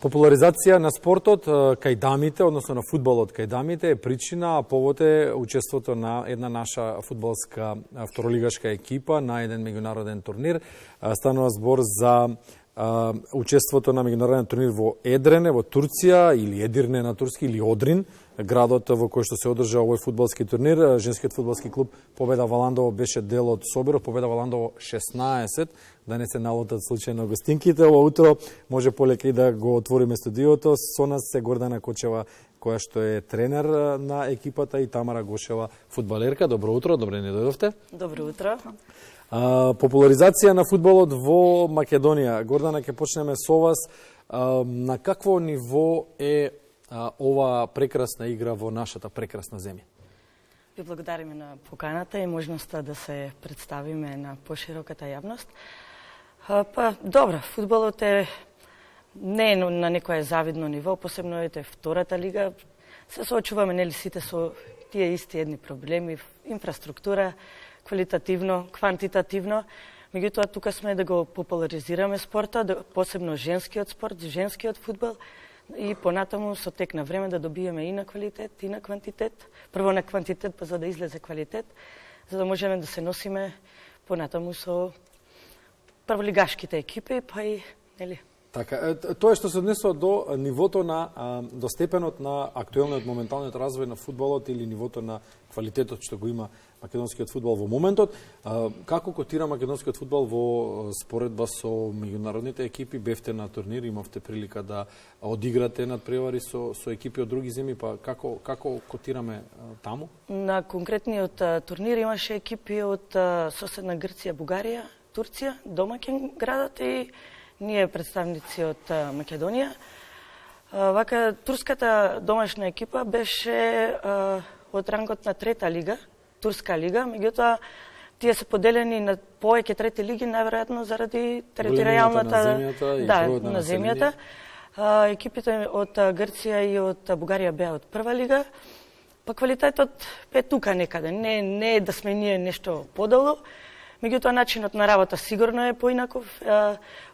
Популаризација на спортот кај дамите, односно на фудбалот кај дамите е причина, а повод е учеството на една наша фудбалска второлигашка екипа на еден меѓународен турнир. Станува збор за учеството на меѓународен турнир во Едрене, во Турција, или Едирне на турски, или Одрин, градот во кој што се одржа овој фудбалски турнир. Женскиот фудбалски клуб Победа Валандово беше дел од соборот. Победа Валандово 16, да не се налутат случајно гостинките. Ова утро може полека и да го отвориме студиото. Со нас се Гордана Кочева, која што е тренер на екипата, и Тамара Гошева, фудбалерка. Добро утро, добре не дојдовте. Добро утро. Популаризација на фудбалот во Македонија. Гордана, ќе почнеме со вас. На какво ниво е ова прекрасна игра во нашата прекрасна земја? Ви благодариме на поканата и можноста да се представиме на пошироката јавност. Добро, фудбалот не е на некое завидно ниво, посебно е втората лига. Се соочуваме нели сите со тие исти едни проблеми, инфраструктура, квалитативно, квантитативно. Меѓутоа, тука сме да го популаризираме спорта, посебно женскиот спорт, женскиот фудбал, и понатаму со тек на време да добиеме и на квалитет, и на квантитет. Прво на квантитет, па за да излезе квалитет, за да можеме да се носиме понатаму со прволигашките екипи, па и, нели? Така, тоа што се однесува до нивото до степенот на актуелниот моменталниот развој на фудбалот или нивото на квалитетот што го има македонскиот фудбал во моментот. Како котира македонскиот фудбал во споредба со меѓународните екипи? Бевте на турнир, имавте прилика да одиграте надпревари со екипи од други земји, па како котираме таму? На конкретниот турнир имаше екипи од соседна Грција, Бугарија, Турција, домаќин градот, и ние представници од Македонија. Вака, турската домашна екипа беше од рангот на трета лига, турска лига, меѓутоа тие се поделени на повеќе трети лиги, најверојатно заради територијалната на земјата. Екипите од Грција и од Бугарија беа од прва лига, па квалитетот е тука некаде. Не е да сме ние нешто подолу, меѓутоа начинот на работа сигурно е поинаков.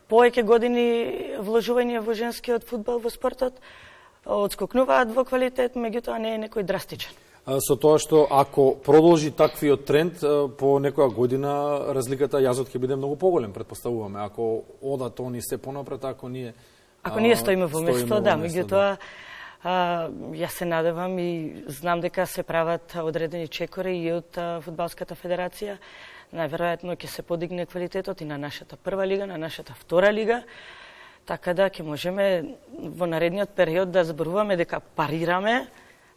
Повеќе години вложување во женскиот фудбал, во спортот, одскокнуваат во квалитет, меѓутоа не е некој драстичен. Со тоа што ако продолжи таквиот тренд, по некоја година разликата, јазот ќе биде многу поголем, предпоставуваме. Ако одат они се понапред, ако ние стоиме во место, да, меѓутоа јас се надевам и знам дека се прават одредени чекори и од Фудбалската федерација. Најверојатно ќе се подигне квалитетот и на нашата прва лига, на нашата втора лига, така да ќе можеме во наредниот период да зборуваме дека парираме,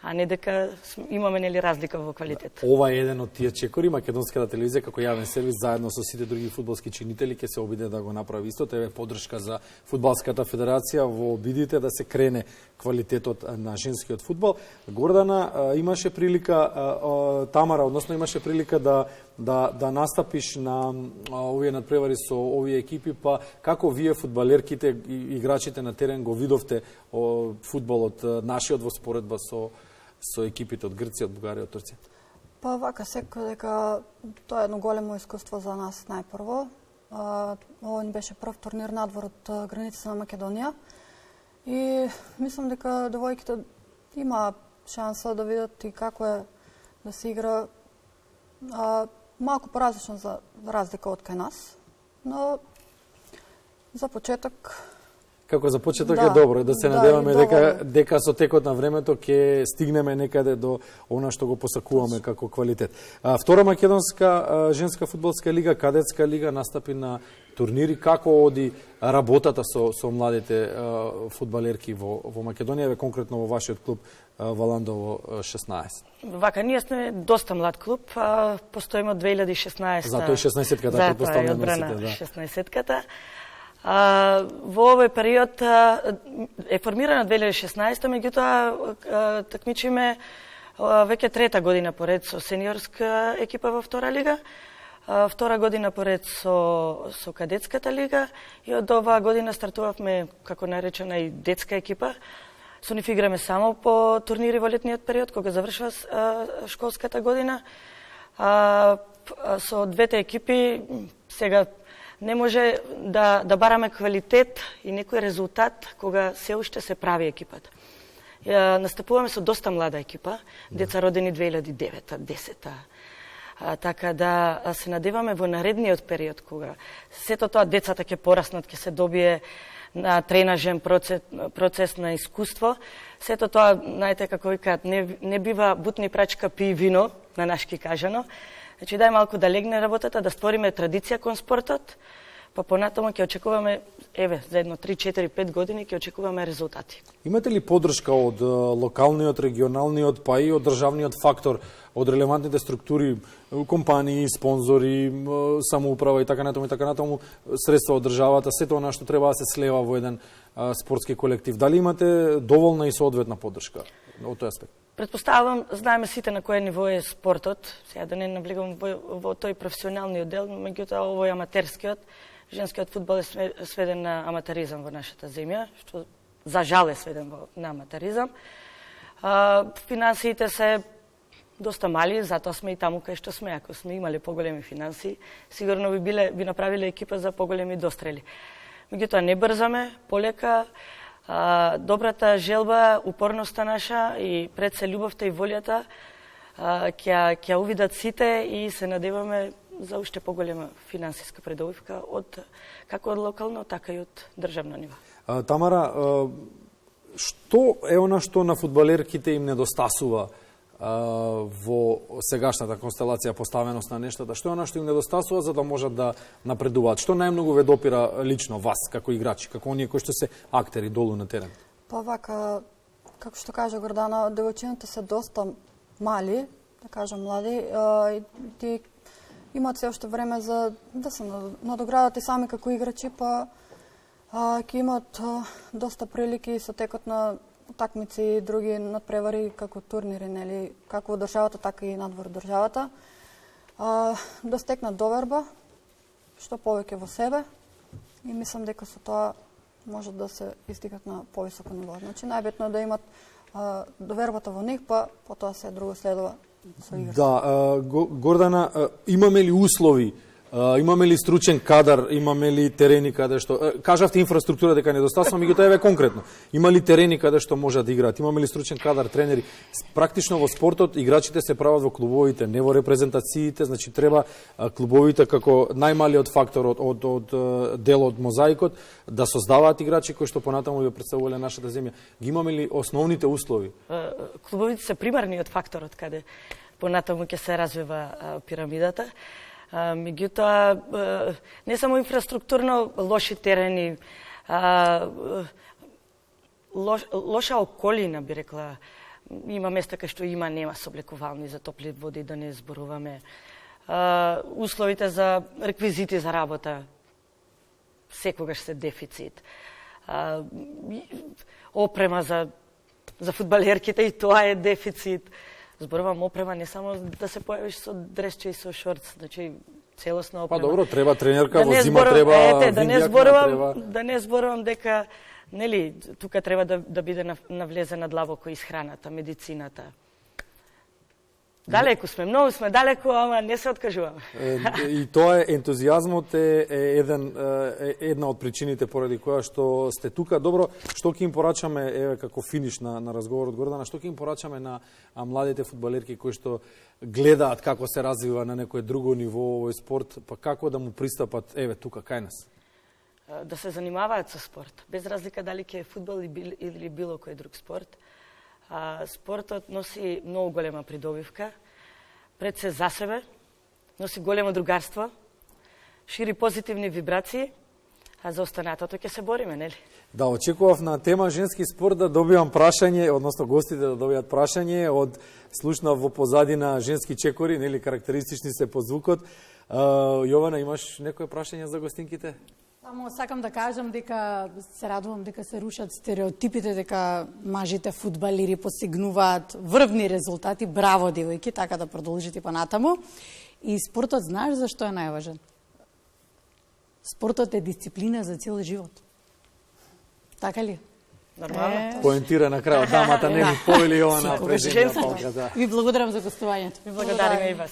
а не дека имаме нели разлика во квалитет. Ова е еден од тие чекори. Македонската телевизија како јавен сервис заедно со сите други фудбалски чинители ќе се обиде да го направи исто. Тоа е поддршка за Фудбалската федерација во обидите да се крене квалитетот на женскиот фудбал. Гордана, имаше прилика, Тамара, односно имаше прилика да настапиш на овие надпревари со овие екипи, па како вие фудбалерките и играчите на терен го видовте фудбалот нашиот во споредба со екипите од Грција, од Бугарија, од Турција? Па вака, секој дека тоа е едно големо искуство за нас најпрво. Ова ни беше прв турнир надвор од границите на Македонија и мислам дека девојките има шанса да видат и како е да се игра малку поразлично за разлика од кај нас, но за почеток... Како за почеток е добро, да се надеваме дека со текот на времето ќе стигнеме некаде до она што го посакуваме како квалитет. Втора македонска женска фудбалска лига, кадетска лига, настапи на турнири. Како оди работата со младите фудбалерки во Македонија, конкретно во вашиот клуб Валандово 16? Вака, ние сме доста млад клуб, постоиме од 2016. Затоа и 16-ката, предпоставувам, одбрана 16-ката. Во овој период е формирана 2016, меѓутоа такмичиме веќе трета година поред со сениорска екипа во втора лига, втора година поред со кадетската лига, и од оваа година стартувавме како наречена и детска екипа. Со нив играме само по турнири во летниот период, кога завршува школската година. Со двете екипи сега не може да бараме квалитет и некој резултат кога се уште се прави екипата. Настапуваме со доста млада екипа, деца родени 2009-10. Така да се надеваме во наредниот период кога сето тоа децата ќе пораснат, ќе се добие на тренажен процес на искуство. Сето тоа, знаете како викаат, не бива бутни прачка пи вино, на нашки кажано. Значи дај малку да легне работата, да створиме традиција кон спортот, па понатаму ќе очекуваме, за едно 3, 4, 5 години ќе очекуваме резултати. Имате ли поддршка од локалниот, регионалниот, па и од државниот фактор, од релевантните структури, компании, спонзори, самоуправа и така натаму, средства од државата, сето она што треба да се слева во еден спортски колектив? Дали имате доволна и соодветна поддршка од тој аспект? Предпоставам, знаеме сите на кое ниво е спортот, сега да не навлегам во тој професионалниот дел, меѓутоа овој аматерскиот, женскиот фудбал е сведен на аматеризам во нашата земја, што за жал е сведен на аматеризам. Финансиите се доста мали, затоа сме и таму кај што сме. Ако сме имали поголеми финансии, сигурно би направиле екипа за поголеми дострели. Меѓутоа не брзаме, полека, добрата желба, упорноста наша и пред се љубовта и волјата ќе увидат сите и се надеваме за уште поголема финансиска предобивка како од локално, така и од државно ниво. Тамара, што е она што на фудбалерките им недостасува во сегашната констелација поставеност на нештата? Што е она што им недостасува за да можат да напредуваат? Што најмногу ве допира лично вас како играчи, како оние кои што се актери долу на терен? Па вака, како што кажа Гордана, девојчините се доста мали, да кажам млади, и имаат се уште време за да се надоградат и сами како играчи, па ќе имаат доста прилики со текот на такмици и други надпревари како турнири, нели, како во државата, така и надвор од државата. Да стекнат доверба, што повеќе во себе, и мислам дека со тоа можат да се истигнат на повисоко ниво. Значи најбитно е да имат довербата во нив, па потоа се друго следува со игра. Да, Гордана, имаме ли услови, имаме ли стручен кадар, имаме ли терени каде што кажавте инфраструктура дека недостасува, меѓутоа еве конкретно. Има ли терени каде што можат да играат? Имаме ли стручен кадар, тренери? Практично во спортот играчите се прават во клубовите, не во репрезентациите, значи треба клубовите како најмалиот фактор од дел од мозаикот да создаваат играчи кои што понатаму ја представувале нашата земја. Ги имаме ли основните услови? Клубовите се примарниот факторот каде понатаму ќе се развива пирамидата. Меѓутоа, не само инфраструктурно, лоши терени, лоша околина, би рекла. Има места кај што нема соблекувални за топли води, да не зборуваме. Условите за реквизити за работа, секогаш се дефицит. Опрема за фудбалерките, и тоа е дефицит. Зборувам опрема, не само да се појавиш со дресче и со шорц, значи целосна опрема. Па добро, треба тренерка, во зима треба виндјакна, да не зборувам дека, нели, тука треба да биде навлезена длабоко исхраната, медицината. Далеку сме, многу сме далеку, ама не се откажуваме. И тоа е ентузијазмот е една од причините поради која што сте тука. Добро, што ќе им порачаме, еве како финиш на разговорот, Гордана, што ќе им порачаме на младите фудбалерки кои што гледаат како се развива на некое друго ниво овој спорт, па како да му пристапат еве тука кај нас? Да се занимаваат со спорт, без разлика дали ќе е фудбал или било кој друг спорт. Спортот носи многу голема придобивка, пред се за себе, носи големо другарство, шири позитивни вибрации, а за останатото ќе се бориме, нели? Да, очекував на тема женски спорт да добивам прашање, односно гостите да добијат прашање, од слушнав во позадина женски чекори, нели, карактеристични се по звукот. Јована, имаш некое прашање за гостинките? Само сакам да кажам дека се радувам дека се рушат стереотипите дека мажите фудбалери постигнуваат врвни резултати. Браво, девојки, така да продолжите понатаму. И спортот знаеш зашто е најважен? Спортот е дисциплина за цел живот. Така ли? Нормално. Поентира на крајот дамата, не ми повели Јована пред. Ви благодарам за гостувањето. Ви благодариме и вас.